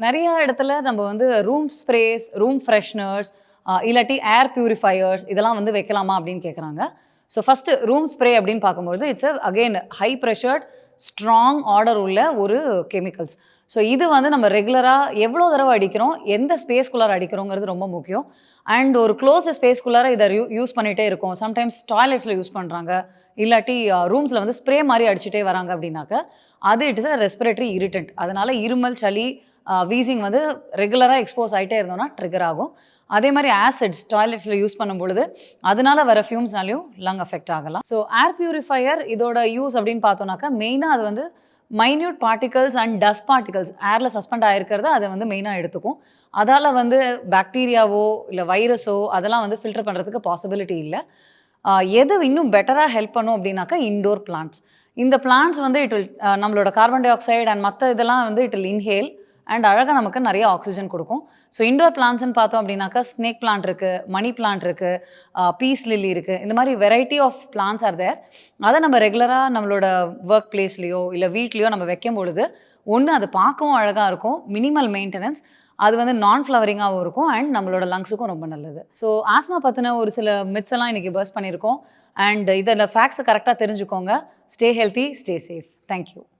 நெறைய இடத்துல நம்ம வந்து ரூம் ஸ்ப்ரேஸ், ரூம் ஃப்ரெஷ்னர்ஸ் இல்லாட்டி ஏர் பியூரிஃபையர்ஸ் இதெல்லாம் வந்து வைக்கலாமா அப்படின்னு கேட்குறாங்க. ஸோ ஃபர்ஸ்ட்டு ரூம் ஸ்ப்ரே அப்படின்னு பார்க்கும்பொழுது it's again high pressured, strong order உள்ள ஒரு கெமிக்கல்ஸ். ஸோ இது வந்து நம்ம ரெகுலரா எவ்வளோ தடவ அடிக்கிறோம், எந்த ஸ்பேஸ்க்குள்ளார அடிக்கிறோங்கிறது ரொம்ப முக்கியம். அண்ட் ஒரு க்ளோஸ்டு ஸ்பேஸ்க்குள்ளார இத யூஸ் பண்ணிட்டே இருக்கோம். சம்டைம்ஸ் டாய்லெட்ஸ்ல யூஸ் பண்றாங்க. இல்லாட்டி ரூம்ஸ்ல வந்து ஸ்ப்ரே மாரி அடிச்சுட்டே வராங்க அப்படின்னாக்க, அது it is a respiratory irritant. அதனால இருமல், சளி, வீசிங் வந்து ரெகுலரா எக்ஸ்போஸ் ஆயிட்டே இருந்தோம்னா ட்ரிகர் ஆகும். அதே மாரி ஆசிட்ஸ் டாய்லெட்ஸ்ல யூஸ் பண்ணும்பொழுது, அதனால வர ஃபியூம்ஸ்னாலயும் லங் அஃபெக்ட் ஆகலாம். ஸோ ஏர் பியூரிஃபையர் இதோட யூஸ் அப்படின்னு பார்த்தோம்னாக்கா, மெயினா அது வந்து minute particles and dust particles ஏர்ல சஸ்பெண்ட் ஆயிருக்கிறத அது வந்து மெயினா எடுத்துக்கும். அதால வந்து பாக்டீரியாவோ, இல்ல வைரஸோ அதெல்லாம் வந்து ஃபில்டர் பண்றதுக்கு பாசிபிலிட்டி இல்ல. எது இன்னும் பெட்டரா ஹெல்ப் பண்ணும் அப்படின்னாக்கா, இன்டோர் பிளான்ட்ஸ். இந்த பிளான்ட்ஸ் வந்து இட் வில் நம்மளோட கார்பன் டை ஆக்சைடு அண்ட் மத்த இதெல்லாம் வந்து இட் வில் இன்ஹேல் அண்ட் அழகா நமக்கு நெறைய ஆக்ஸிஜன் குடுக்கும். ஸோ இன்டோர் பிளான்ட்ஸ்ன்னு பார்த்தோம் அப்படின்னாக்கா, ஸ்னேக் பிளான்ட் இருக்கு, மணி பிளான்ட் இருக்கு, பீஸ் லில்லி இருக்கு. இந்த மாரி variety of plants are there. அத நம்ம ரெகுலரா நம்மளோட வொர்க் பிளேஸ்லயோ, இல்ல வீட்லயோ நம்ம வைக்கும்பொழுது, ஒண்ணு அது பார்க்கவும் அழகா இருக்கும். Minimal maintenance. அது வந்து நான் ஃப்ளவரிங்காவும் இருக்கும் அண்ட் நம்மளோட லங்ஸுக்கும் ரொம்ப நல்லது. ஸோ ஆஸ்த்மா பத்தின ஒரு சில மித்ஸ் எல்லாம் இன்னைக்கு பர்ஸ்ட் பண்ணியிருக்கோம். அண்ட் இதில ஃபேக்ட்ஸ கரெக்ட்டா தெரிஞ்சுக்கோங்க. Stay healthy, stay safe. Thank you.